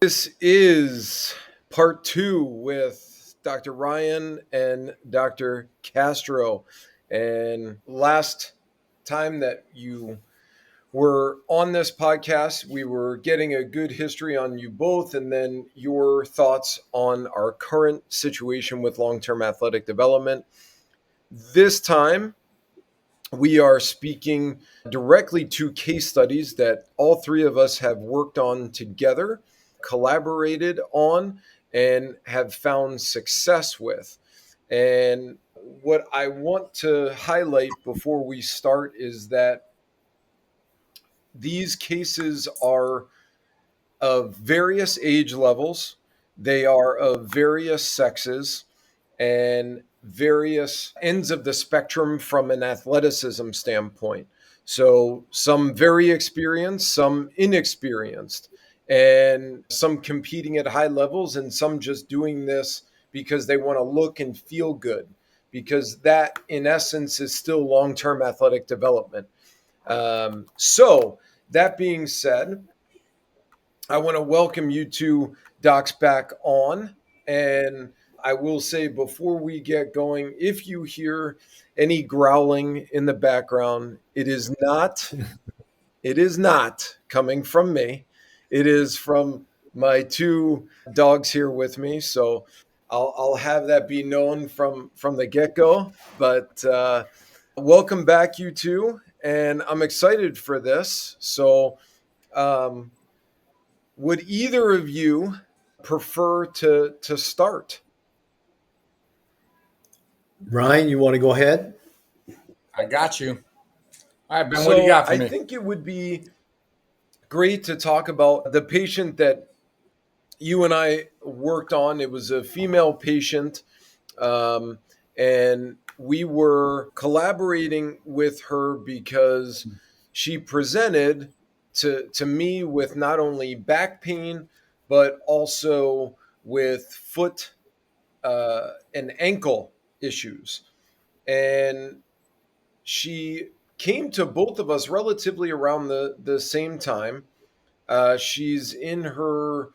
This is part two with Dr. Ryan and Dr. Castro. And last time that you were on this podcast, we were getting a good history on you both and then your thoughts on our current situation with long term athletic development. This time, we are speaking directly to case studies that all three of us have worked on together, collaborated on, and have found success with. And what I want to highlight before we start is that these cases are of various age levels, they are of various sexes, and various ends of the spectrum from an athleticism standpoint. So, some very experienced, some inexperienced, and some competing at high levels, and some just doing this because they want to look and feel good, because that, in essence, is still long term athletic development. So, that being said, I want to welcome you two docs back on. And I will say before we get going, if you hear any growling in the background, it is not coming from me. It is from my two dogs here with me. So I'll have that be known from the get go. But welcome back, you two, and I'm excited for this. So um, would either of you prefer to start? Ryan, you want to go ahead? I got you. All right, Ben, what do you So got for I me? think it would be great to talk about the patient that you and I worked on. It was a female patient, um, and we were collaborating with her because she presented to me with not only back pain but also with foot and ankle issues. And she came to both of us relatively around the same time. She's in her,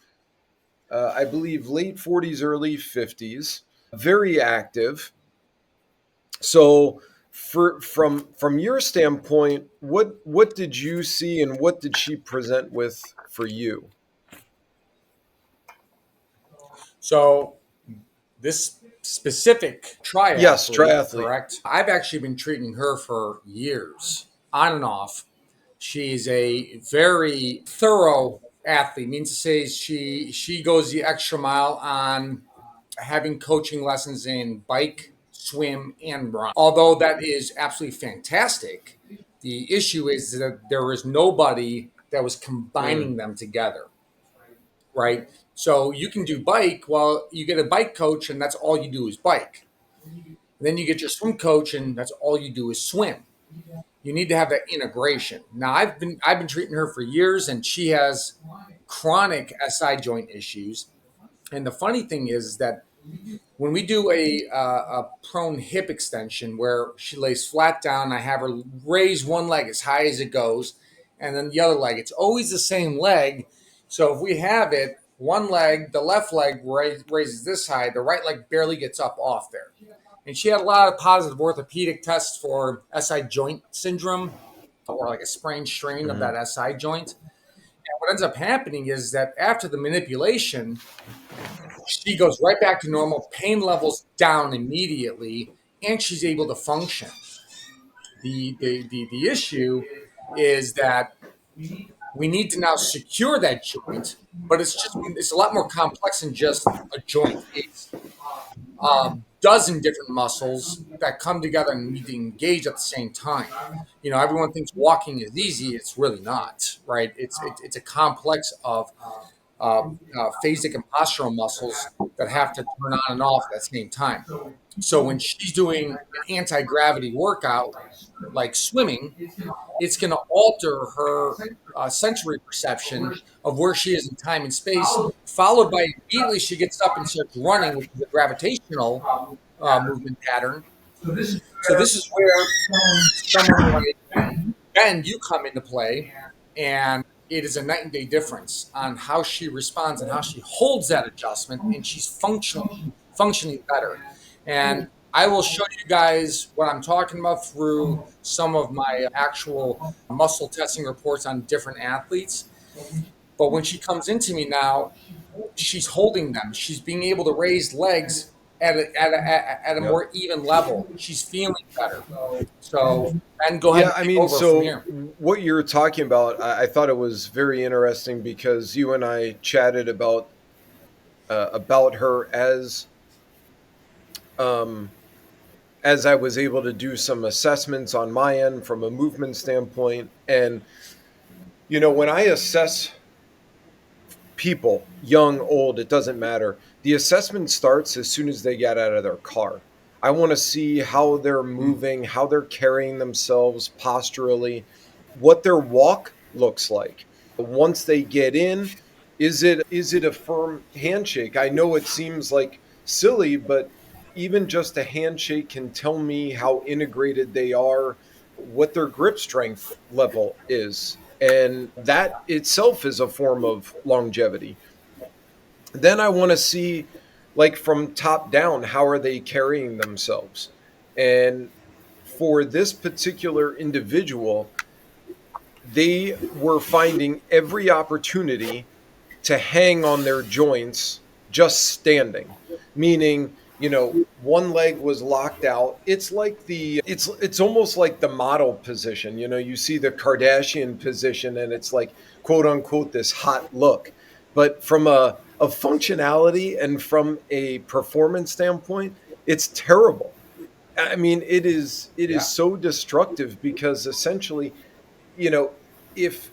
I believe, late 40s, early 50s, very active. So, from your standpoint, what did you see and what did she present with for you? So, this specific Yes, triathlete, triathlete. correct? I've actually been treating her for years, on and off. She's a very thorough athlete. Means to say she goes the extra mile on having coaching lessons in bike, swim, and run. Although that is absolutely fantastic, the issue is that there is nobody that was Mm, combining them together, right? So you can do bike, well, you get a bike coach, and that's all you do is bike. Then you get your swim coach, and that's all you do is swim. You need to have that integration. Now, I've been treating her for years, and she has chronic SI joint issues. And the funny thing is that when we do a prone hip extension where she lays flat down, I have her raise one leg as high as it goes, and then the other leg. It's always the same leg. So if we have it, one leg, the left leg raises this high, the right leg barely gets up off there. And she had a lot of positive orthopedic tests for SI joint syndrome or like a sprained strain of that mm, SI joint. And what ends up happening is that after the manipulation, she goes right back to normal, pain levels down immediately, and she's able to function. The issue is that we need to now secure that joint, but it's a lot more complex than just a joint. It's dozen different muscles that come together and need to engage at the same time. Everyone thinks walking is easy. It's really not, right? It's a complex of phasic and postural muscles that have to turn on and off at the same time. So when she's doing an anti-gravity workout like swimming, it's going to alter her sensory perception of where she is in time and space, followed by immediately she gets up and starts running, which is a gravitational movement pattern. So this is where someone like Ben, you come into play, and it is a night and day difference on how she responds and how she holds that adjustment, and she's functioning better. And I will show you guys what I'm talking about through some of my actual muscle testing reports on different athletes. But when she comes into me now, she's holding them. She's being able to raise legs at a Yeah. more even level. She's feeling better. So, and go ahead Yeah, and I take mean, over from so here. what you're talking about, I thought it was very interesting because you and I chatted about her um, as I was able to do some assessments on my end from a movement standpoint. And when I assess people, young, old, it doesn't matter. The assessment starts as soon as they get out of their car. I want to see how they're Mm. moving, how they're carrying themselves posturally, what their walk looks like. Once they get in, is it a firm handshake? I know it seems like silly, but even just a handshake can tell me how integrated they are, what their grip strength level is. And that itself is a form of longevity. Then I want to see, like, from top down, how are they carrying themselves? And for this particular individual, they were finding every opportunity to hang on their joints just standing, meaning, one leg was locked out. It's almost like the model position. You see the Kardashian position, and it's like, quote unquote, this hot look. But from a functionality and from a performance standpoint, it's terrible. I mean, it is Yeah. so destructive because essentially, you know if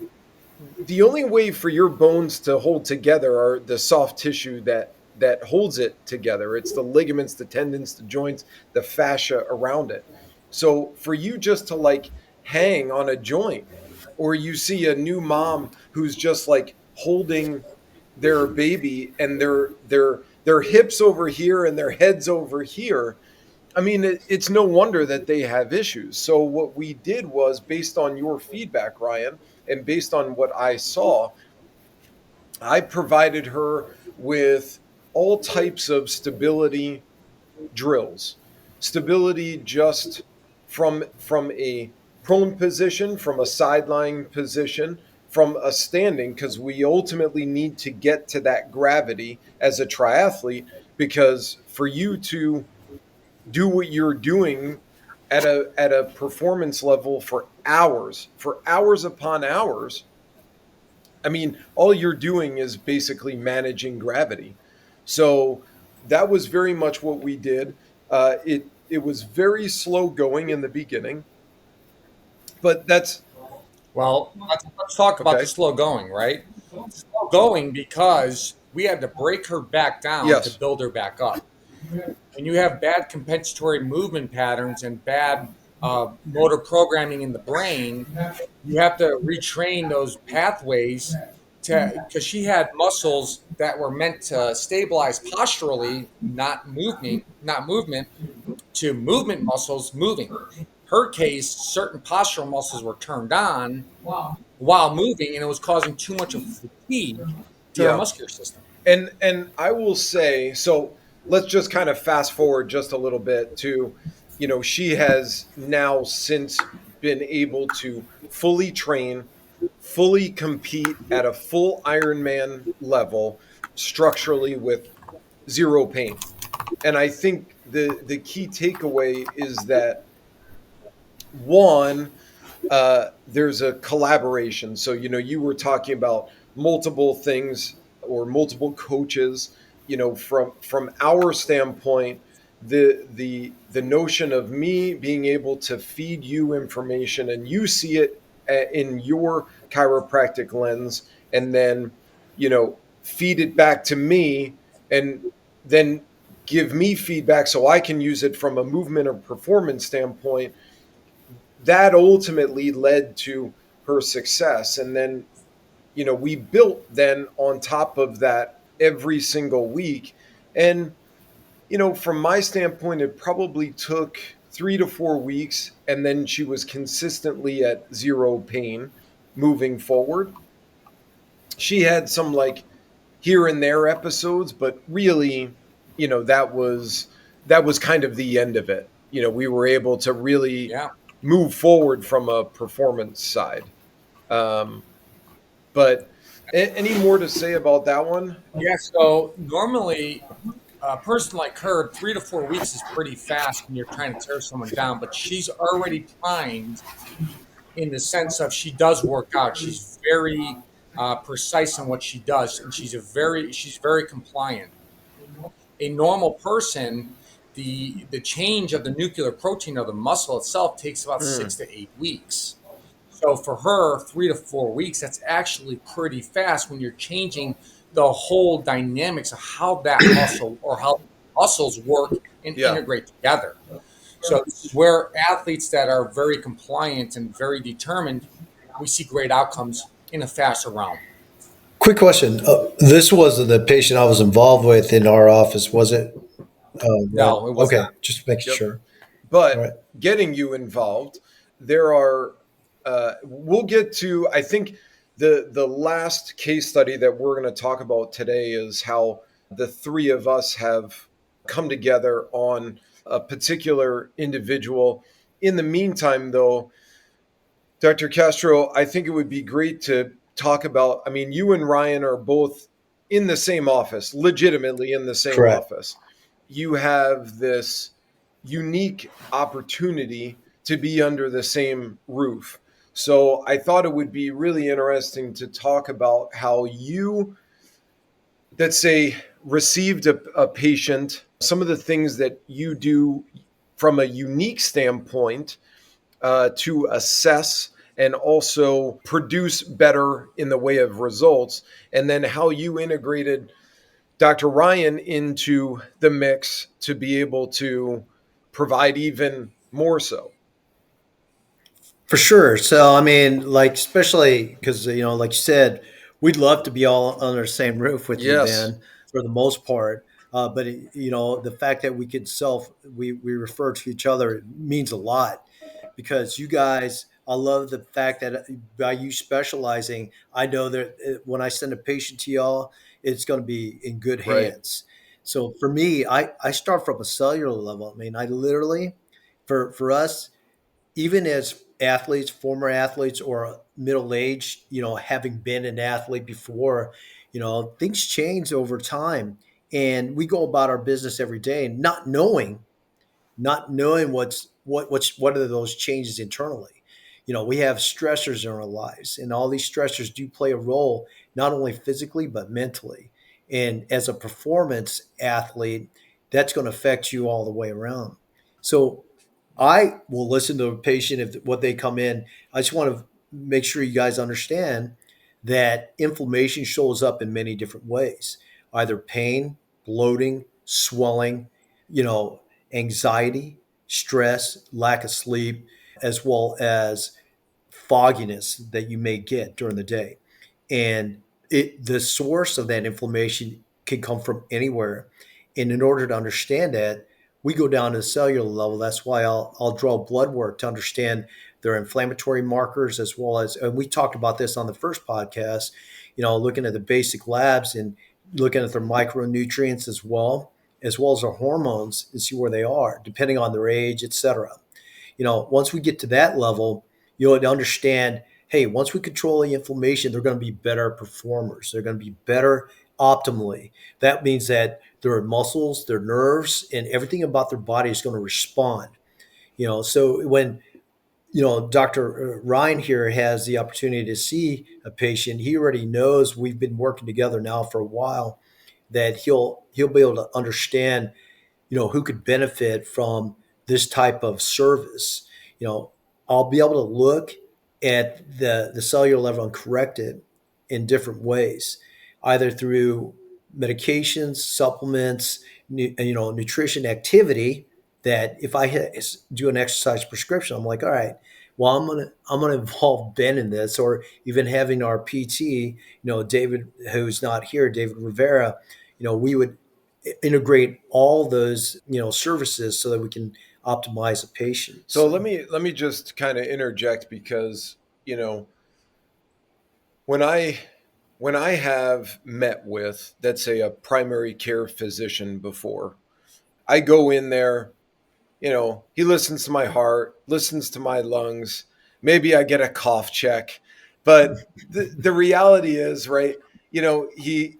the only way for your bones to hold together are the soft tissue that holds it together. It's the ligaments, the tendons, the joints, the fascia around it. So for you just to, like, hang on a joint, or you see a new mom who's just, like, holding their baby, and their hips over here and their heads over here. I mean, it's no wonder that they have issues. So what we did was, based on your feedback, Ryan, and based on what I saw, I provided her with all types of stability drills. Stability just from a prone position, from a sideline position, from a standing, because we ultimately need to get to that gravity as a triathlete. Because for you to do what you're doing at a performance level for hours upon hours, I mean, all you're doing is basically managing gravity. So that was very much what we did. It was very slow going in the beginning, but that's Well, let's talk about the okay. slow going, right? Slow going because we had to break her back down to Yes. build her back up. When you have bad compensatory movement patterns and bad motor programming in the brain, you have to retrain those pathways to because she had muscles that were meant to stabilize posturally, not movement, to movement muscles moving. Her case, certain postural muscles were turned on while moving, and it was causing too much of fatigue to her Yeah. muscular system. And I will say, so let's just kind of fast forward just a little bit to, she has now since been able to fully train, fully compete at a full Ironman level structurally with zero pain. And I think the key takeaway is that, one, there's a collaboration. So, you were talking about multiple things or multiple coaches. From our standpoint, the notion of me being able to feed you information and you see it in your chiropractic lens, and then feed it back to me, and then give me feedback so I can use it from a movement or performance standpoint. That ultimately led to her success. And then, we built then on top of that every single week. And, from my standpoint, it probably took 3 to 4 weeks. And then she was consistently at zero pain moving forward. She had some like here and there episodes, but really, that was kind of the end of it. We were able to really Yeah. move forward from a performance side. Um, but any more to say about that one? Yeah. So normally, a person like her, 3 to 4 weeks is pretty fast when you're trying to tear someone down, but she's already timed in the sense of she does work out. She's very precise in what she does, and she's very compliant. A normal person, the change of the nuclear protein of the muscle itself takes about Mm, 6 to 8 weeks. So for her, 3 to 4 weeks, that's actually pretty fast when you're changing the whole dynamics of how that muscle or how muscles work and yeah. integrate together. So this is where athletes that are very compliant and very determined, we see great outcomes in a faster round. Quick question. This was the patient I was involved with in our office, was it? Right. No, it was Okay, not. just making Yep. sure. All But right. getting you involved, there are. We'll get to. I think the last case study that we're going to talk about today is how the three of us have come together on a particular individual. In the meantime, though, Dr. Castro, I think it would be great to talk about. I mean, you and Ryan are both in the same office, legitimately in the same Correct. office. You have this unique opportunity to be under the same roof. So I thought it would be really interesting to talk about how you, let's say, received a patient, some of the things that you do from a unique standpoint to assess and also produce better in the way of results, and then how you integrated Dr. Ryan into the mix to be able to provide even more so. For sure. So, I mean, like, especially because, like you said, we'd love to be all under the same roof with you, Yes, Ben, for the most part. But, the fact that we refer to each other means a lot because you guys, I love the fact that by you specializing, I know that when I send a patient to y'all, it's going to be in good right. hands. So for me, I start from a cellular level. I mean, I literally, for us, even as athletes, former athletes, or middle age, having been an athlete before, things change over time. And we go about our business every day not knowing what are those changes internally. We have stressors in our lives, and all these stressors do play a role, not only physically but mentally. And as a performance athlete, that's going to affect you all the way around. So I will listen to a patient if what they come in. I just want to make sure you guys understand that inflammation shows up in many different ways, either pain, bloating, swelling, you know, anxiety, stress, lack of sleep, as well as fogginess that you may get during the day. And the source of that inflammation can come from anywhere. And in order to understand that, we go down to the cellular level. That's why I'll draw blood work to understand their inflammatory markers, as well as, and we talked about this on the first podcast, looking at the basic labs and looking at their micronutrients as well as their hormones, and see where they are, depending on their age, et cetera. Once we get to that level, you'll understand, hey, once we control the inflammation, they're going to be better performers. They're going to be better optimally. That means that their muscles, their nerves, and everything about their body is going to respond. So when Dr. Ryan here has the opportunity to see a patient, he already knows we've been working together now for a while, that he'll be able to understand who could benefit from this type of service. you know I'll be able to look at the cellular level and correct it in different ways, either through medications, supplements, nutrition, activity. That if I do an exercise prescription, I'm like, all right, well, I'm gonna involve Ben in this, or even having our PT, David, who's not here, David Rivera. We would integrate all those services so that we can optimize a patient. So let So me let me just kind of interject because, you know, when I when I have met with, let's say, a primary care physician before, I go in there, he listens to my heart, listens to my lungs. Maybe I get a cough check. But the reality is, right, he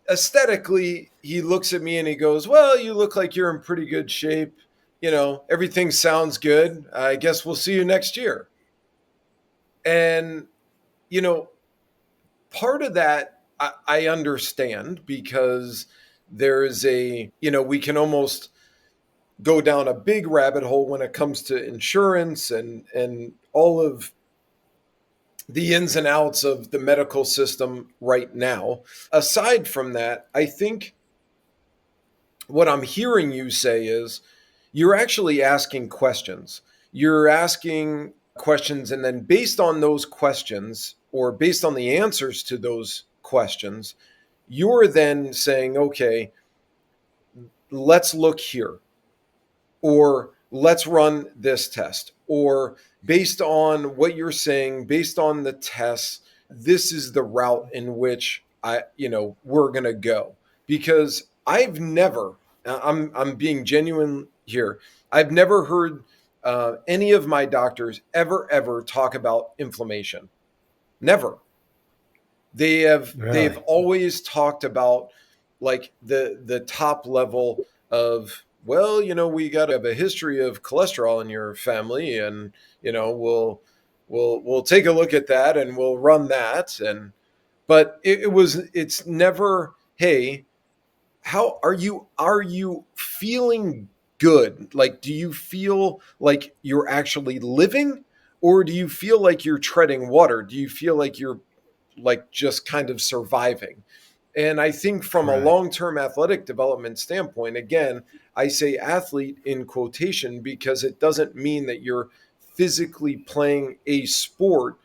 aesthetically, he looks at me and he goes, "Well, you look like you're in pretty good shape. Everything sounds good. I guess we'll see you next year." And, you know, part of that I understand because there's we can almost go down a big rabbit hole when it comes to insurance and all of the ins and outs of the medical system right now. Aside from that, I think what I'm hearing you say is you're actually asking questions. You're asking questions, and then based on those questions or based on the answers to those questions, you're then saying, okay, let's look here, or let's run this test, or based on what you're saying, based on the tests, this is the route in which we're going to go. Because I've never, I'm being genuine here, I've never heard any of my doctors ever talk about inflammation. Never. They've Really? always talked about like the top level of, well, we got to have a history of cholesterol in your family, and we'll take a look at that and we'll run that. And but it's never, hey, how are you feeling good? Like, do you feel like you're actually living, or do you feel like you're treading water? Do you feel like you're like just kind of surviving? And I think from a Correct. long-term athletic development standpoint, again, I say athlete in quotation because it doesn't mean that you're physically playing a sport.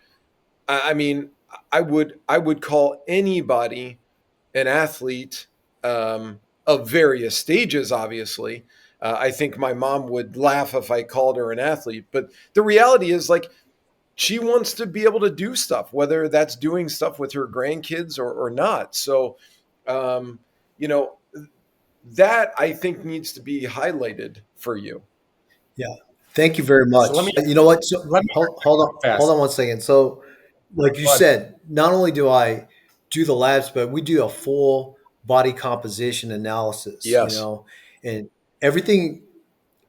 I mean, I would call anybody an athlete, of various stages, obviously. I think my mom would laugh if I called her an athlete, but the reality is, like, she wants to be able to do stuff, whether that's doing stuff with her grandkids or not. So, um, you know, that I think needs to be highlighted for you. Yeah. Thank you very So much. You know what? So let me hold fast. on one second. So, like you But said, not only do I do the labs, but we do a full body composition analysis. Yes. And everything.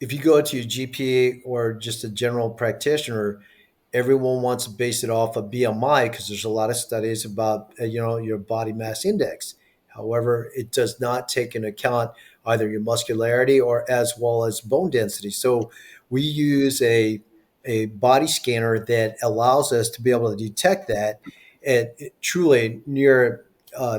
If you go to your GP or just a general practitioner, everyone wants to base it off of BMI because there's a lot of studies about your body mass index. However, it does not take into account either your muscularity or as well as bone density. So we use a body scanner that allows us to be able to detect that at truly near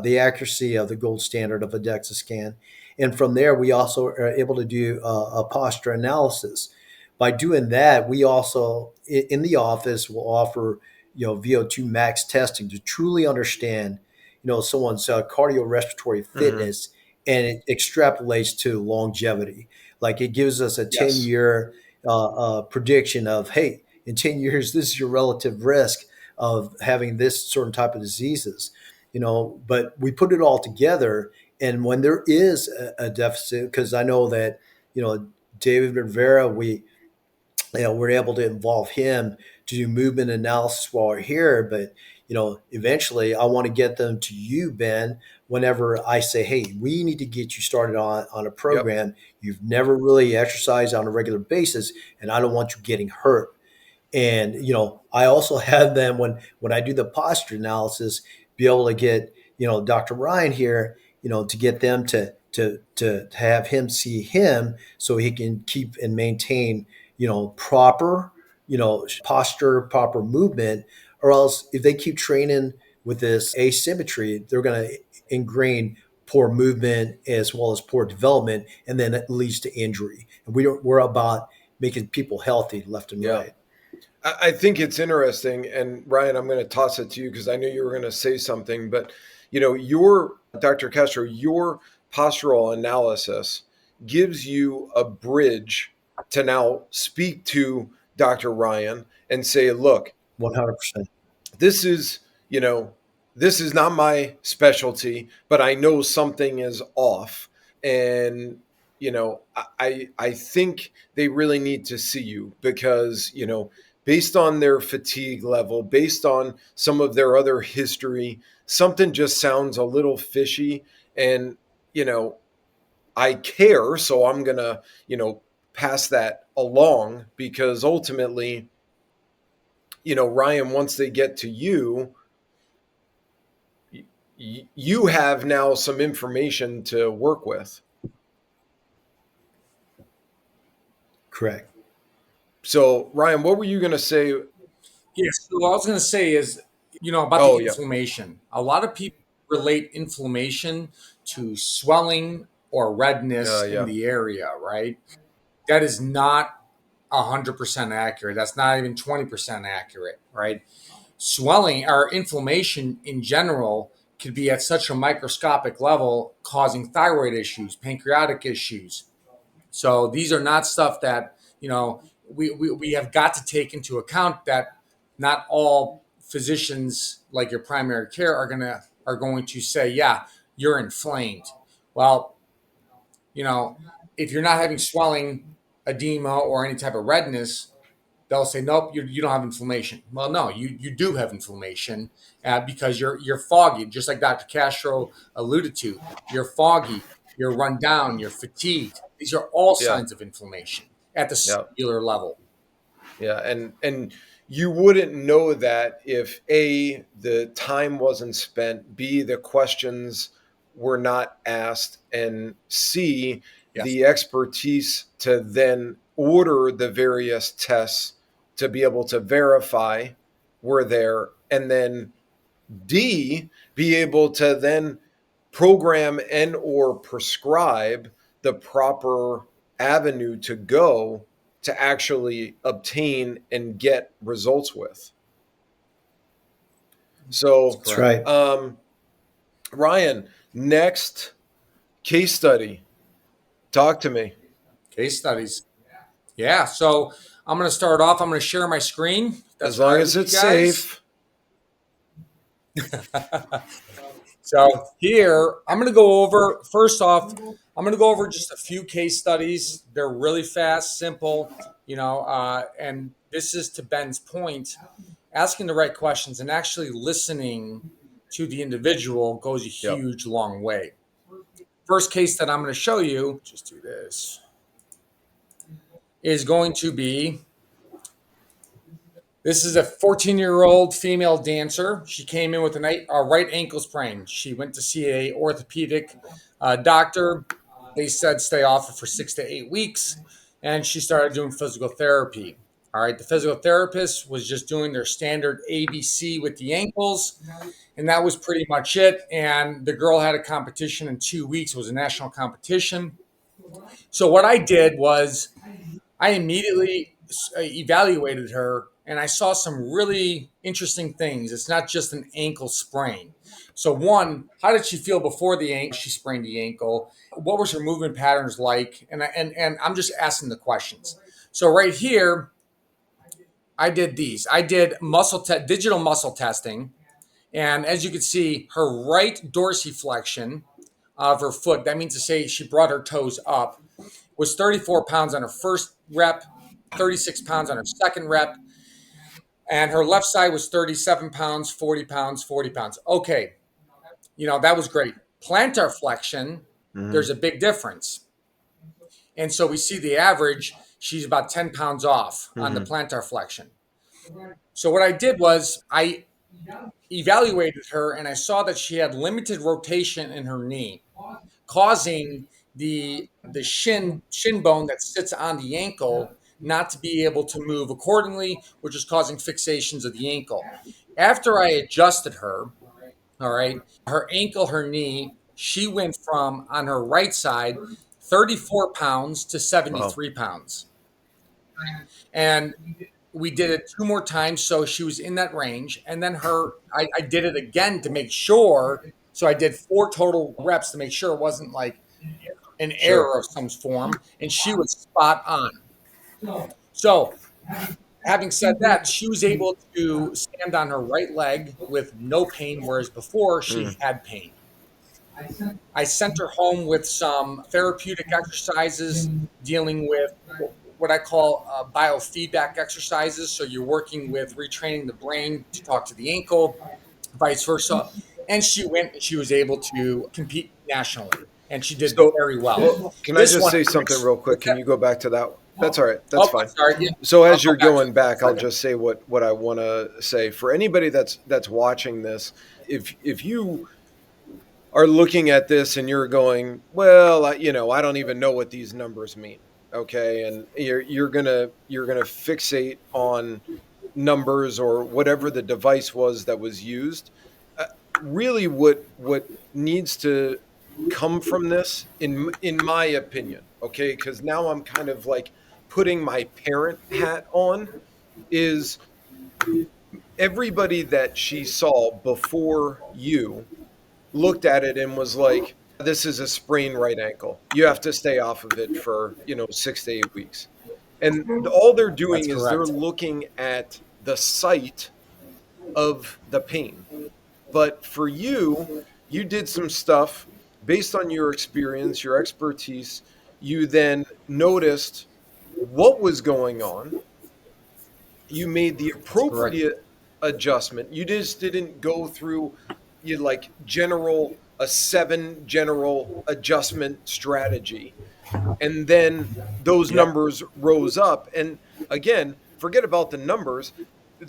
the accuracy of the gold standard of a DEXA scan. And from there, we also are able to do a posture analysis. By doing that, we also in the office will offer VO2 max testing to truly understand someone's cardiorespiratory Hmm. fitness, and it extrapolates to longevity. Like it gives us a Yes. 10-year prediction of, hey, in 10 years, this is your relative risk of having this certain type of diseases. But we put it all together, and when there is a deficit, because I know that David Rivera, we're able to involve him to do movement analysis while we're here. But eventually, I want to get them to you, Ben. Whenever I say, "Hey, we need to get you started on a Yep. program, you've never really exercised on a regular basis, and I don't want you getting hurt." And I also have them when I do the posture analysis, be able to get Dr. Ryan here, to get them to have him see him so he can keep and maintain proper posture, proper movement. Or else if they keep training with this asymmetry, they're going to ingrain poor movement as well as poor development, and then it leads to injury. And we're about making people healthy left and Yeah. right. I think it's interesting. And Ryan, I'm going to toss it to you because I knew you were going to say something. But, your Dr. Castro, your postural analysis gives you a bridge to now speak to Dr. Ryan and say, look, 100%. this is, you know, this is not my specialty, but I know something is off. And, I think they really need to see you because, based on their fatigue level, based on some of their other history, something just sounds a little fishy. And, you know, I care. So I'm going to, pass that along because ultimately, Ryan, once they get to you, you have now some information to work with. Correct. So, Ryan, what were you going to say? Yeah. So what I was going to say is, about the Oh, yeah. inflammation. A lot of people relate inflammation to swelling or redness in Yeah. the area, right? That is not 100% accurate. That's not even 20% accurate, right? Swelling or inflammation in general could be at such a microscopic level, causing thyroid issues, pancreatic issues. So these are not stuff that, we have got to take into account that not all physicians like your primary care are going to say, yeah, you're inflamed. Well, you know, if you're not having swelling, edema, or any type of redness, they'll say, nope, you don't have inflammation. Well, no, you do have inflammation because you're foggy, just like Dr. Castro alluded to. You're foggy, you're run down, you're fatigued. These are all Yeah. signs of inflammation at the Yeah. cellular level. Yeah. And you wouldn't know that if A, the time wasn't spent, B, the questions were not asked, and C, Yes, the expertise to then order the various tests to be able to verify were there. And then D, be able to then program and or prescribe the proper avenue to go to actually obtain and get results with. that's So, That's correct. right. Ryan, next case study. Talk to me. Case studies. Yeah, so I'm going to start off. I'm going to share my screen. If As that's all long right as with you it's guys. safe. So here, I'm going to go over, first off, I'm going to go over just a few case studies. They're really fast, simple, and this is to Ben's point. Asking the right questions and actually listening to the individual goes a Yep. huge, long way. First case that I'm going to show you, just do this, is going to be this is a 14-year-old female dancer. She came in with a right ankle sprain. She went to see a orthopedic doctor. They said stay off it for 6 to 8 weeks, and she started doing physical therapy. All right, the physical therapist was just doing their standard ABC with the ankles, and that was pretty much it. And the girl had a competition in 2 weeks. It was a national competition. So what I did was I immediately evaluated her and I saw some really interesting things. It's not just an ankle sprain. So, one, how did she feel before she sprained the ankle? What was her movement patterns like? And I'm just asking the questions. So, right here, I did these. I did digital muscle testing. And as you can see, her right dorsiflexion of her foot, that means to say she brought her toes up, was 34 pounds on her first rep, 36 pounds on her second rep, and her left side was 37 pounds, 40 pounds, 40 pounds. Okay, that was great. Plantar flexion, Hmm. there's a big difference. And so we see the average, she's about 10 pounds off on the Hmm. plantar flexion. So what I did was I evaluated her and I saw that she had limited rotation in her knee, causing the shin bone that sits on the ankle not to be able to move accordingly, which is causing fixations of the ankle. After I adjusted her, all right, her ankle, her knee, she went from on her right side 34 pounds to Wow. 73 pounds. And we did it two more times, so she was in that range. And then I did it again to make sure. So I did four total reps to make sure it wasn't like an Sure. error of some form, and she was spot on. So Having said that, she was able to stand on her right leg with no pain, whereas before she Mm. had pain. I sent her home with some therapeutic exercises dealing with what I call biofeedback exercises. So you're working with retraining the brain to talk to the ankle, vice versa. And she went and she was able to compete nationally, and she did So, very well, well. can I This just one, say something real quick? what's Can that? you go back to that? That's all right. That's Oh, I'm fine. sorry. Yeah, So I'll as go you're back to going it in a back, I'll second. just say what I want to say for anybody that's watching this. If you are looking at this and you're going, well, I don't even know what these numbers mean. Okay, and you're gonna fixate on numbers or whatever the device was that was used. Uh, Really, what needs to come from this, in my opinion, okay, because now I'm kind of like putting my parent hat on, is everybody that she saw before you looked at it and was like, this is a sprained right ankle. You have to stay off of it for, 6 to 8 weeks. And all they're That's doing is they're correct. looking at the site of the pain. But for you, you did some stuff based on your experience, your expertise. You then noticed what was going on. You made the That's correct. appropriate adjustment. You just didn't go through you like general a 7 general adjustment strategy, and then those Yep. numbers rose up. And again, forget about the numbers.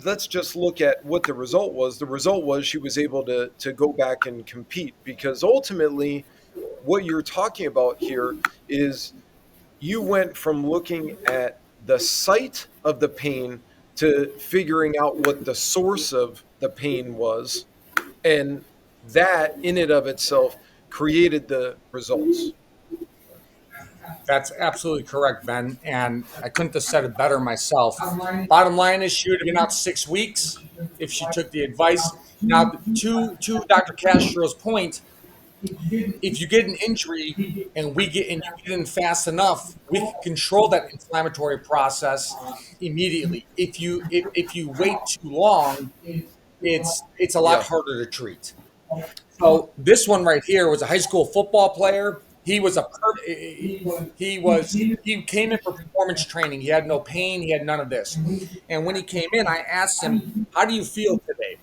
Let's just look at what the result was. The result was she was able to go back and compete, because ultimately what you're talking about here is you went from looking at the site of the pain to figuring out what the source of the pain was. And that in and of itself created the results. That's absolutely correct, Ben. And I couldn't have said it better myself. Bottom line is, she would have been out 6 weeks if she took the advice. Now, to Dr. Castro's point, if you get an injury and you get in fast enough, we can control that inflammatory process immediately. If you wait too long, it's a lot Yeah. harder to treat. So this one right here was a high school football player. He came in for performance training. He had no pain. He had none of this. And when he came in, I asked him, "How do you feel today?"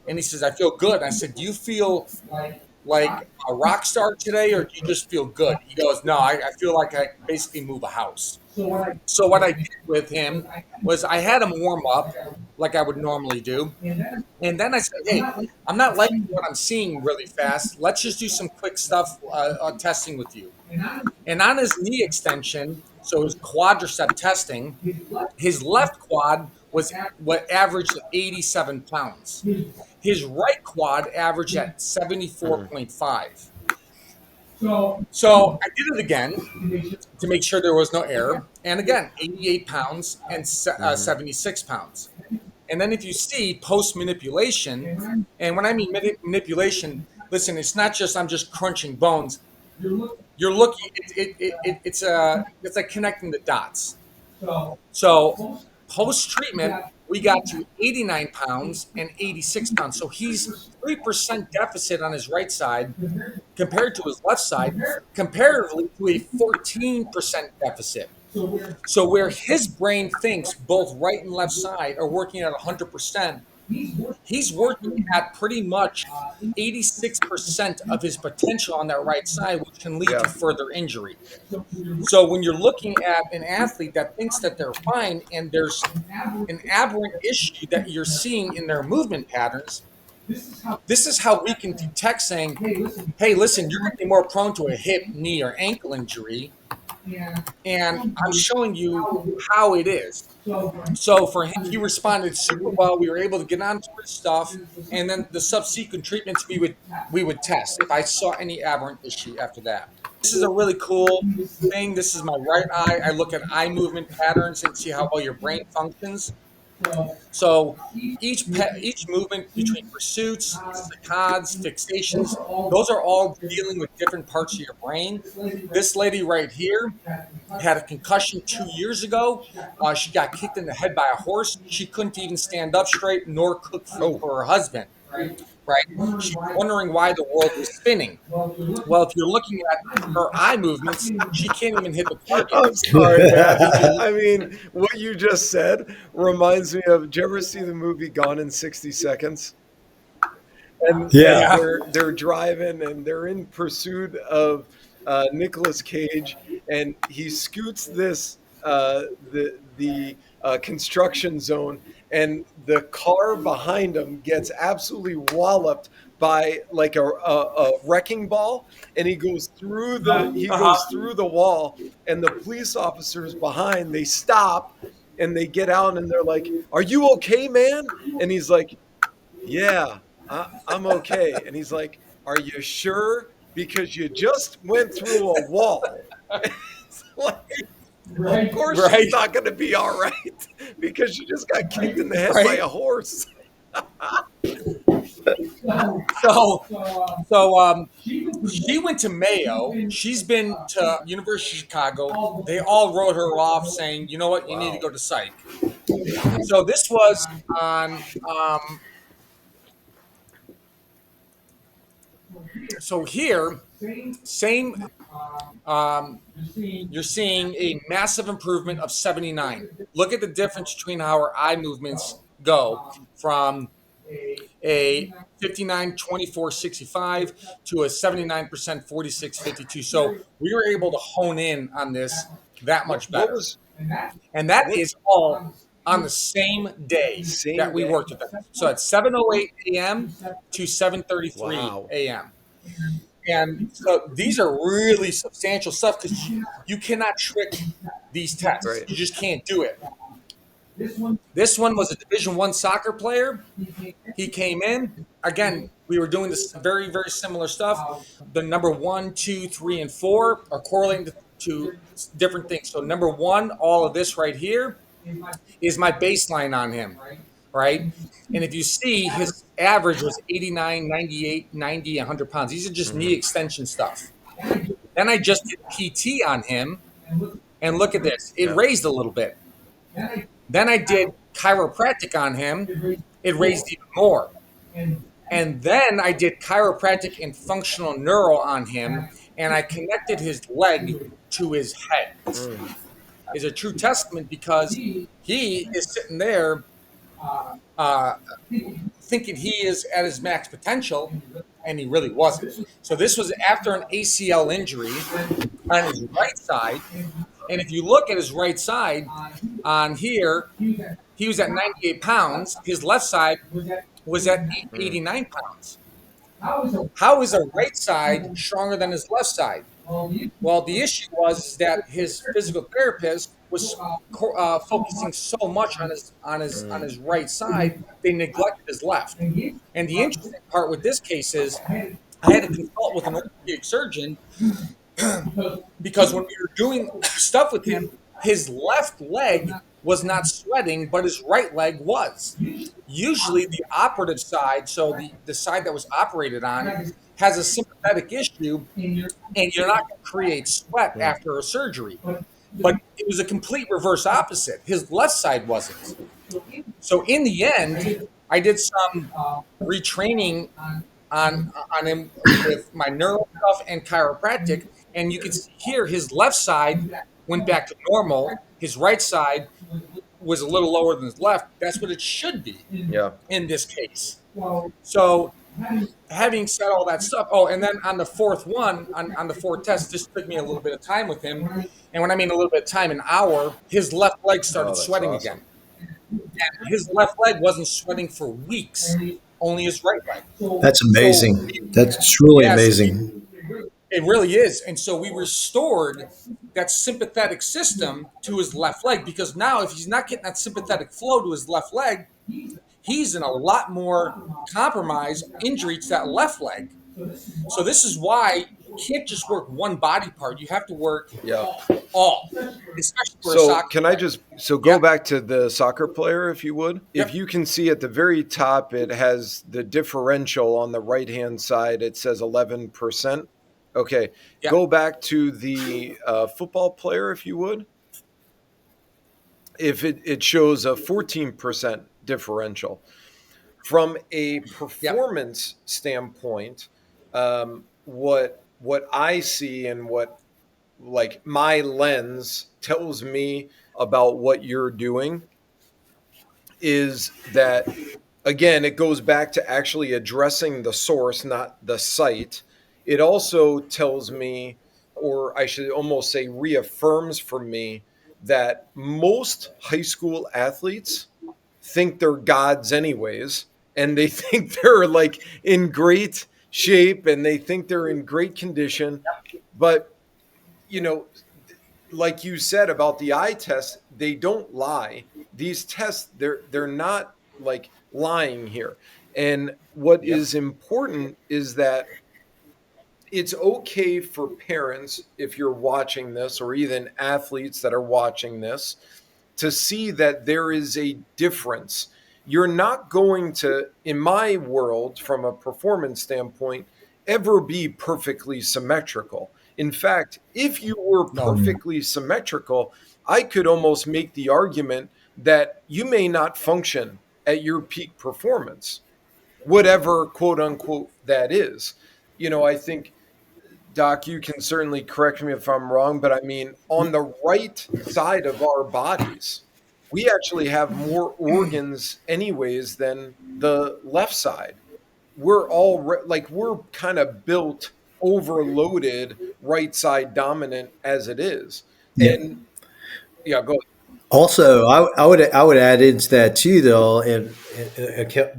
And he says, "I feel good." I said, "Do you feel like a rock star today, or do you just feel good?" He goes, "No, I feel like I can basically move a house." So what I did with him was I had him warm up like I would normally do. And then I said, "Hey, I'm not liking what I'm seeing really fast. Let's just do some quick stuff testing with you." And on his knee extension, so his quadricep testing, his left quad was what averaged 87 pounds. His right quad averaged at Mm. 74.5. So I did it again to make sure there was no error. And again, 88 pounds and Mhm. 76 pounds. And then if you see post manipulation, and when I mean manipulation, listen, it's not just I'm just crunching bones. You're looking. It's like connecting the dots. So post treatment, we got to 89 pounds and 86 pounds. So he's 3% deficit on his right side compared to his left side, comparatively to a 14% deficit. So where his brain thinks both right and left side are working at 100%, he's working at pretty much 86% of his potential on that right side, which can lead to Yeah. further injury. So when you're looking at an athlete that thinks that they're fine and there's an aberrant issue that you're seeing in their movement patterns, this is how we can detect saying, "Hey, listen, you're going to be more prone to a hip, knee, or ankle injury." And I'm showing you how it is. So for him, he responded super well. We were able to get onto his stuff, and then the subsequent treatments we would test if I saw any aberrant issue after that. This is a really cool thing. This is my right eye. I look at eye movement patterns and see how well your brain functions. So each movement between pursuits, saccades, fixations, those are all dealing with different parts of your brain. This lady right here had a concussion 2 years ago. She got kicked in the head by a horse. She couldn't even stand up straight nor cook food Oh, for her husband. Right? She's wondering why the world was spinning. Well, if you're looking at her eye movements, she can't even hit the target. I'm sorry, man. If you I mean, what you just said reminds me of. Did you ever see the movie Gone in 60 Seconds? And Yeah. yeah, they're driving and they're in pursuit of Nicolas Cage, and he scoots this the construction zone, and the car behind him gets absolutely walloped by like a wrecking ball, and he uh-huh. goes through the wall, and the police officers behind, they stop and they get out and they're like, "Are you okay, man?" And he's like, "Yeah, I'm okay." And he's like, "Are you sure? Because you just went through a wall." It's like, of course she's Right, not going to be all right because she just got kicked in the head by right. a horse. So, so she went to Mayo. She's been to University of Chicago. They all wrote her off, saying, "You know what? You need to Wow. go to psych." So this was on. So here, same. Um, you're seeing a massive improvement of 79. Look at the difference between how our eye movements go from a 59 24 65 to a 79% 46 52. So we were able to hone in on this that much What better. was And that what is all on the same day that same we day? worked with them. So at 7:08 a.m. to 7:33 Wow. a.m. And so these are really substantial stuff because you cannot trick these tests. Right. You just can't do it. This one was a Division I soccer player. He came in. Again, we were doing this very, very similar stuff. The number one, two, three, and four are correlating to different things. So number one, all of this right here is my baseline on him, right? And if you see, his average was 89, 98, 90, 100 pounds. These are just knee Mhm. extension stuff. Then I just did PT on him, and look at this. It Yeah. raised a little bit. Then I did chiropractic on him. It raised even more. And then I did chiropractic and functional neuro on him, and I connected his leg to his head. Mm. Is a true testament because he is sitting there uh, thinking he is at his max potential, and he really wasn't. So this was after an ACL injury on his right side, and if you look at his right side on here, he was at 98 pounds. His left side was at Mm. 89 pounds. How is a right side stronger than his left side? Well, the issue was that his physical therapist was focusing so much on Mm. his right side, they neglected his left. And the interesting part with this case is, I had to consult with an orthopedic surgeon because when we were doing stuff with him, his left leg was not sweating, but his right leg was. Usually, the operative side, so the side that was operated on, has a sympathetic issue, and you're not going to create sweat Mm. after a surgery. But it was a complete reverse opposite. His left side wasn't. So in the end, I did some retraining on him with my neuro stuff and chiropractic, and you can see here his left side went back to normal. His right side was a little lower than his left. That's what it should be Yeah. in this case. So having said all that stuff, oh, and then on the fourth one, on the fourth test, this took me a little bit of time with him. And when I mean a little bit of time, an hour, his left leg started Oh, that's sweating awesome. again. And his left leg wasn't sweating for weeks, only his right leg. That's So, amazing. That's truly yes, amazing. it really is. And so we restored that sympathetic system to his left leg because now, if he's not getting that sympathetic flow to his left leg, he's in a lot more compromised injury to that left leg. So this is why can't just work one body part. You have to work Yeah. all, especially for a So soccer can I player. just so go Yeah. back to the soccer player if you would? If Yep. you can see at the very top it has the differential on the right-hand side, it says 11%. Okay. Yep. Go back to the football player if you would. If it shows a 14% differential. From a Yep. performance standpoint, what I see and what like my lens tells me about what you're doing is that again it goes back to actually addressing the source, not the site. It also tells me, or I should almost say reaffirms for me, that most high school athletes think they're gods anyways, and they think they're like in great shape and they think they're in great condition. But you know, like you said about the eye test, they don't lie. These tests, they're not like lying here. And what Yep. is important is that it's okay for parents, if you're watching this, or even athletes that are watching this, to see that there is a difference. You're not going to, in my world, from a performance standpoint, ever be perfectly symmetrical. In fact, if you were No. perfectly symmetrical, I could almost make the argument that you may not function at your peak performance, whatever quote unquote that is. I think Doc, you can certainly correct me if I'm wrong, but I mean, on the right side of our bodies, we actually have more organs, anyways, than the left side. We're all like, we're kind of built overloaded, right side dominant as it is. Yeah. And yeah, go Also, I would add into that too, though, and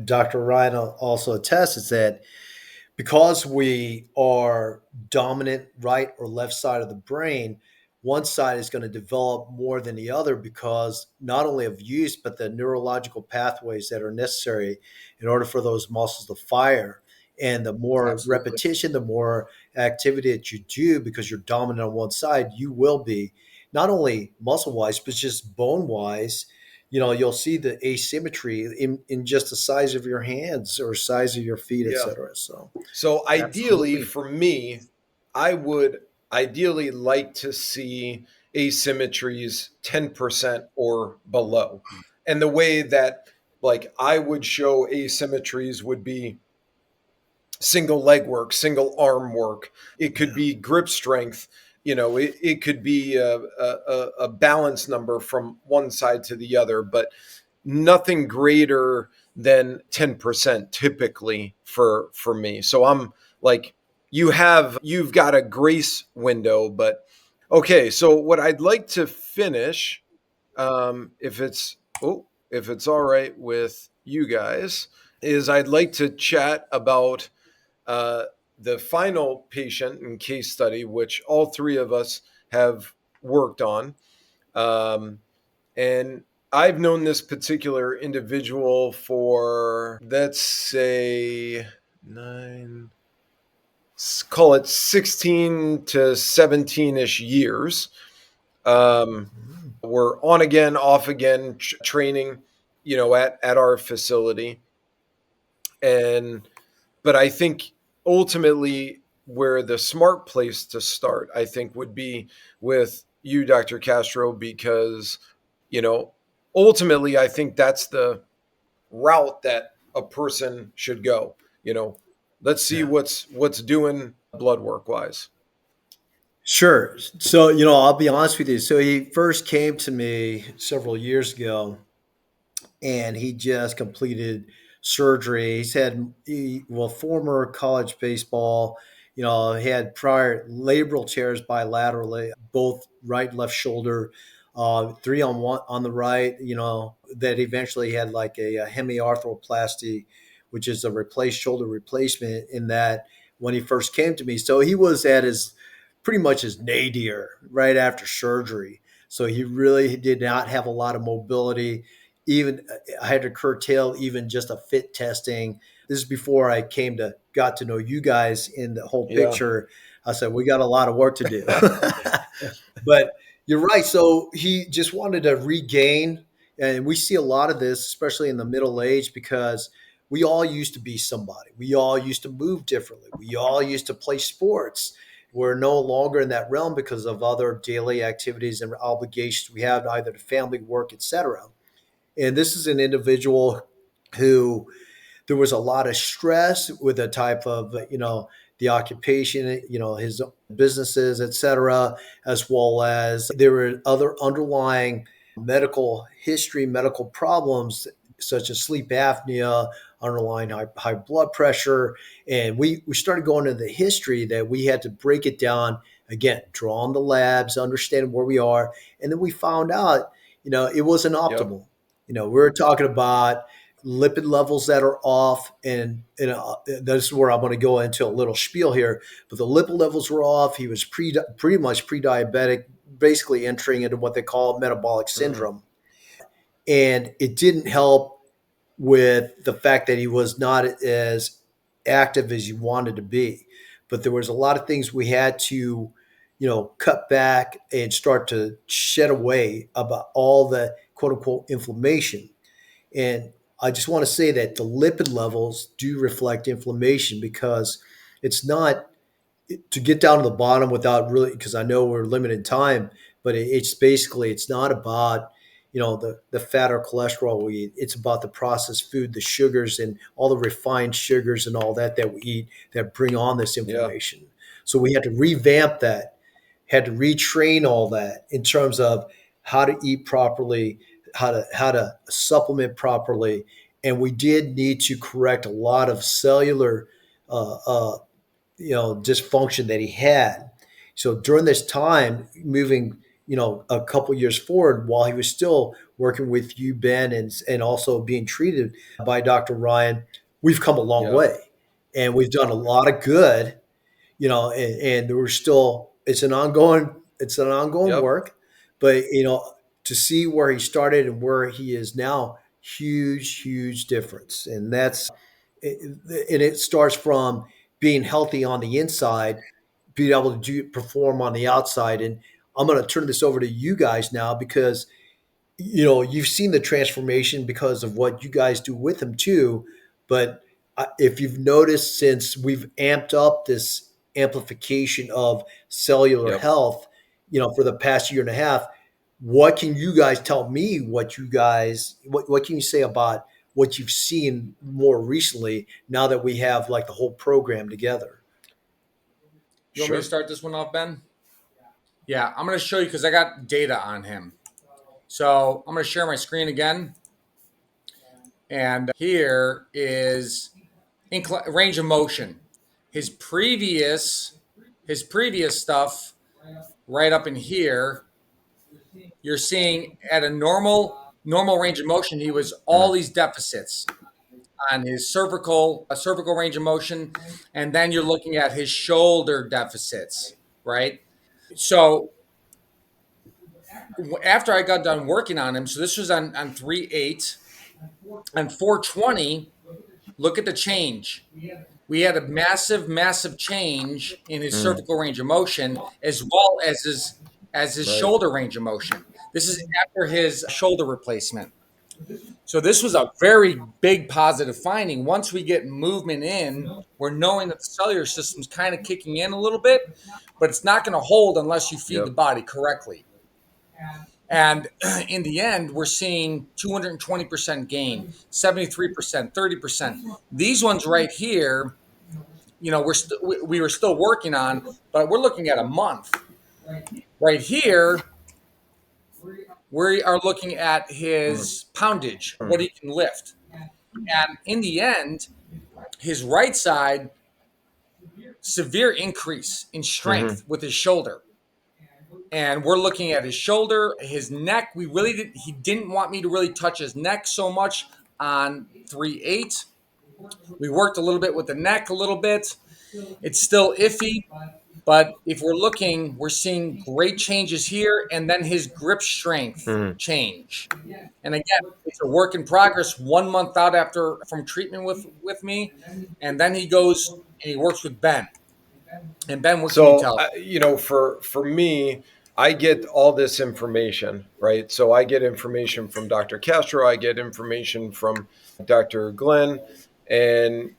Dr. Ryan also attests is that because we are dominant right or left side of the brain, one side is going to develop more than the other because not only of use, but the neurological pathways that are necessary in order for those muscles to fire. And the more Absolutely. repetition, the more activity that you do because you're dominant on one side, you will be not only muscle wise, but just bone wise. You'll see the asymmetry in just the size of your hands or size of your feet, et yeah. cetera. So So ideally, Absolutely. for me, I would ideally like to see asymmetries 10% or below. And the way that like I would show asymmetries would be single leg work, single arm work. It could yeah. be grip strength. It could be a balance number from one side to the other, but nothing greater than 10% typically for me. So I'm like, you've got a grace window. But okay, so what I'd like to finish, if it's all right with you guys, is I'd like to chat about uh, the final patient and case study, which all three of us have worked on. Um, and I've known this particular individual for, let's say, nine, call it 16 to 17 ish years. Um, we're on again, off again, training, at our facility. And but I think ultimately where the smart place to start, I think, would be with you, Dr. Castro, because, you know, ultimately I think that's the route that a person should go. You know, let's see Yeah. what's doing blood work wise. Sure. So, I'll be honest with you. So he first came to me several years ago and he just completed surgery. Former college baseball, he had prior labral tears bilaterally, both right and left shoulder, three on one on the right, that eventually had like a hemiarthroplasty, which is a replaced shoulder replacement in that when he first came to me. So he was at his pretty much his nadir right after surgery. So he really did not have a lot of mobility. Even I had to curtail even just a fit testing. This is before I got to know you guys in the whole Yeah. picture. I said, we got a lot of work to do. But you're right. So he just wanted to regain, and we see a lot of this, especially in the middle age, because we all used to be somebody. We all used to move differently. We all used to play sports. We're no longer in that realm because of other daily activities and obligations we have, either to family, work, etc. And this is an individual who there was a lot of stress with the type of the occupation, his businesses, etc., as well as there were other underlying medical history, medical problems such as sleep apnea, underlying high blood pressure. And we started going into the history that we had to break it down again, draw on the labs, understand where we are. And then we found out, it wasn't Yep. optimal. We're talking about lipid levels that are off, and this is where I'm going to go into a little spiel here. But the lipid levels were off. He was pretty much pre-diabetic, basically entering into what they call metabolic Mm. syndrome, and it didn't help with the fact that he was not as active as he wanted to be. But there was a lot of things we had to, cut back and start to shed away about all the quote unquote inflammation. And I just want to say that the lipid levels do reflect inflammation, because it's not to get down to the bottom without really, because I know we're limited time, but it's basically, it's not about, the fat or cholesterol we eat. It's about the processed food, the sugars and all the refined sugars and all that we eat that bring on this Yeah. inflammation. So we had to revamp that, had to retrain all that in terms of how to eat properly, how to supplement properly, and we did need to correct a lot of cellular uh, uh, dysfunction that he had. So during this time, moving a couple years forward, while he was still working with you, Ben, and also being treated by Dr. Ryan, we've come a long Yeah. way, and we've done a lot of good. And we're still, it's an ongoing Yep. work, but to see where he started and where he is now, huge difference. And it starts from being healthy on the inside, being able to perform on the outside. And I'm going to turn this over to you guys now, because you've seen the transformation because of what you guys do with him too. But if you've noticed, since we've amped up this amplification of cellular Yep. health, for the past year and a half, what can you guys tell me? What can you say about what you've seen more recently, now that we have like the whole program together? You want me to Sure. start this one off, Ben? Yeah, I'm going to show you because I got data on him. So I'm going to share my screen again. And here is range of motion. His previous stuff right up in here, you're seeing at a normal range of motion, he was all Mm. these deficits on his cervical range of motion, and then you're looking at his shoulder deficits, right? So after I got done working on him, so this was on 3/8 and 4/20. Look at the change. We had a massive change in his Mm. cervical range of motion, as well as his Right. shoulder range of motion. This is after his shoulder replacement. So this was a very big positive finding. Once we get movement in, we're knowing that the cellular system's kind of kicking in a little bit, but it's not going to hold unless you feed the Yep. body correctly. And in the end, we're seeing 220% gain, 73%, 30%. These ones right here, we were still working on, but we're looking at a month. Right here, we are looking at Mm. his poundage, what Mm. he can lift. And in the end, his right side, severe increase in Mhm. strength with his shoulder. And we're looking at his shoulder, his neck. He didn't want me to really touch his neck so much on 3/8. We worked a little bit with the neck a little bit. It's still iffy, but if we're looking, we're seeing great changes here, and then his grip strength Mhm. change. And again, it's a work in progress. 1 month out after from treatment with me, and then he goes and he works with Ben. And Ben, what can you So, tell? for me, I get all this information, right? So I get information from Dr. Castro, I get information from Dr. Glynn, and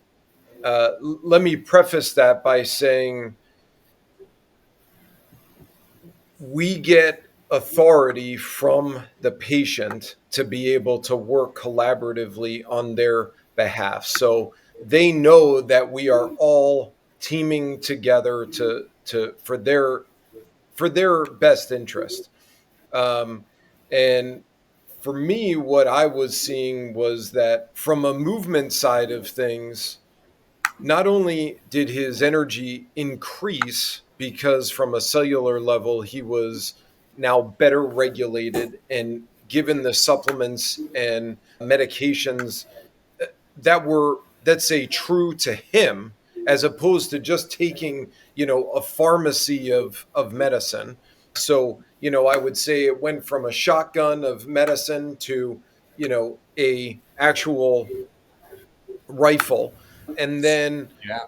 let me preface that by saying we get authority from the patient to be able to work collaboratively on their behalf. So they know that we are all teaming together to for their best interest. Um, and for me, what I was seeing was that from a movement side of things, not only did his energy increase because from a cellular level he was now better regulated and given the supplements and medications that were, let's say, true to him, as opposed to just taking a pharmacy of medicine. So I would say it went from a shotgun of medicine to a actual rifle. And then Yeah.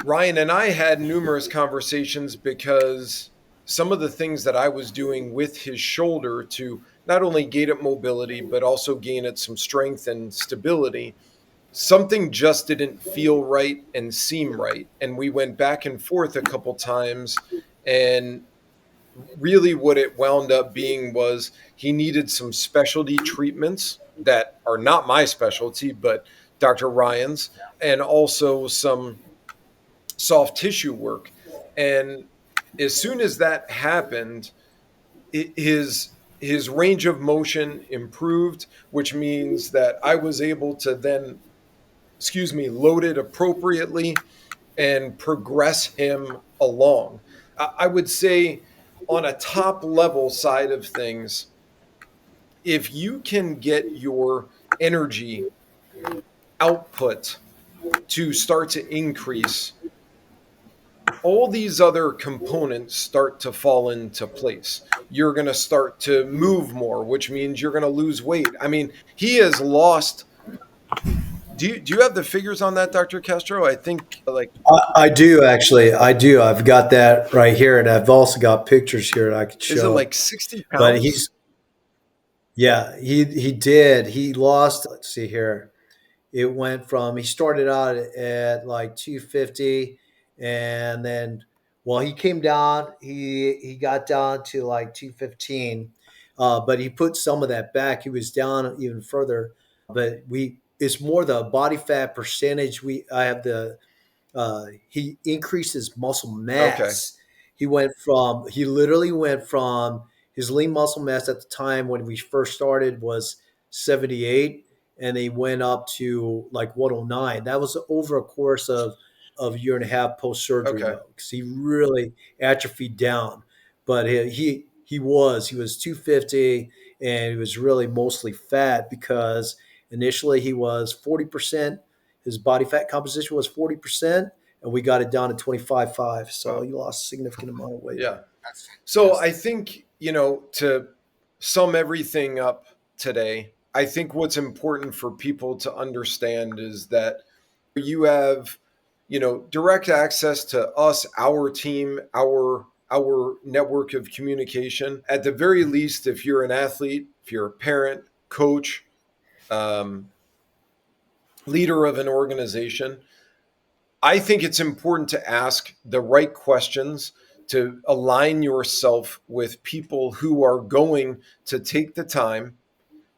Ryan and I had numerous conversations because some of the things that I was doing with his shoulder to not only gain it mobility, but also gain it some strength and stability, something just didn't feel right and seem right. And we went back and forth a couple times. And really, what it wound up being was he needed some specialty treatments that are not my specialty, but Dr. Ryan's, and also some soft tissue work. And as soon as that happened, his range of motion improved, which means that I was able to then, load it appropriately and progress him along. I would say on a top level side of things, if you can get your energy output to start to increase, all these other components start to fall into place. You're going to start to move more, which means you're going to lose weight. I mean, he has lost. Do you have the figures on that, Dr. Castro? I think like, I do actually. I do. I've got that right here, and I've also got pictures here that I could is it show. like 60 But pounds? yeah, he did. He lost. Let's see here. It went from he started out at like 250, and then he came down. He got down to like 215, but he put some of that back. He was down even further, but we it's more the body fat percentage. I have the he increased his muscle Okay. mass. He literally went from his lean muscle mass at the time when we first started was 78, and he went up to like 109. That was over a course of a year and a half post surgery Okay. though, because he really atrophied down. But he was 250, and he was really mostly fat because initially he was 40%. His body fat composition was 40%, and we got it down to 25.5. So Wow. he lost a significant amount of weight. Yeah. That's So I fantastic. think, to sum everything up today, I think what's important for people to understand is that you have, direct access to us, our team, our network of communication. At the very least, if you're an athlete, if you're a parent, coach, um, leader of an organization, I think it's important to ask the right questions, to align yourself with people who are going to take the time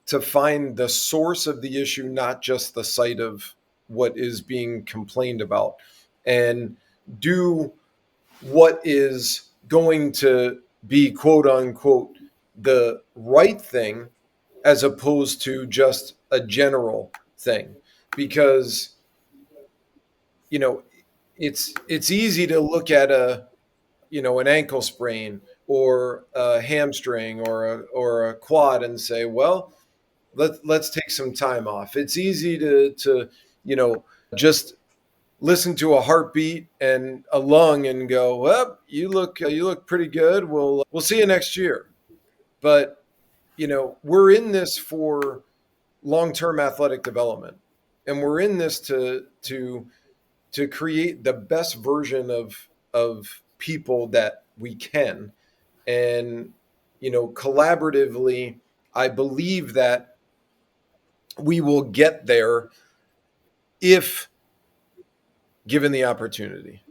to find the source of the issue, not just the site of what is being complained about, and do what is going to be, quote unquote, the right thing, as opposed to just a general thing. Because you know it's easy to look at an ankle sprain or a hamstring or a quad and say, well, let's take some time off. It's easy to you know just listen to a heartbeat and a lung and go, well, you look pretty good, we'll see you next year. But we're in this for long-term athletic development, and we're in this to create the best version of people that we can. And, collaboratively, I believe that we will get there if given the opportunity.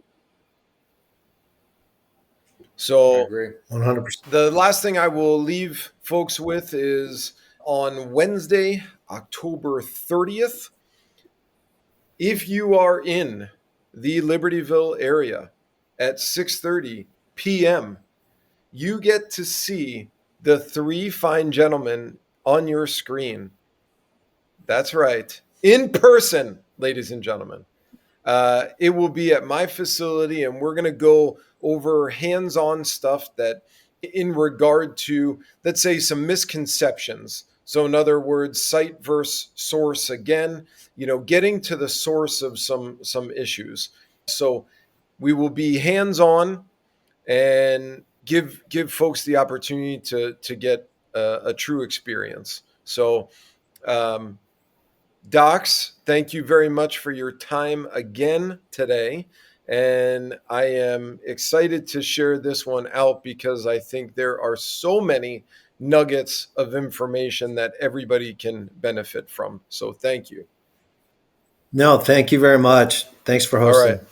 I So agree. 100%. the last thing I will leave folks with is on Wednesday, October 30th, if you are in the Libertyville area at 6:30 p.m., you get to see the three fine gentlemen on your screen. That's right. In person, ladies and gentlemen. It will be at my facility, and we're going to go over hands on stuff that, in regard to, let's say, some misconceptions. So, in other words, site versus source again, getting to the source of some issues. So, we will be hands on and give folks the opportunity to get a true experience. So, um, Docs, thank you very much for your time again today. And I am excited to share this one out because I think there are so many nuggets of information that everybody can benefit from. So thank you. No, thank you very much. Thanks for All right. hosting.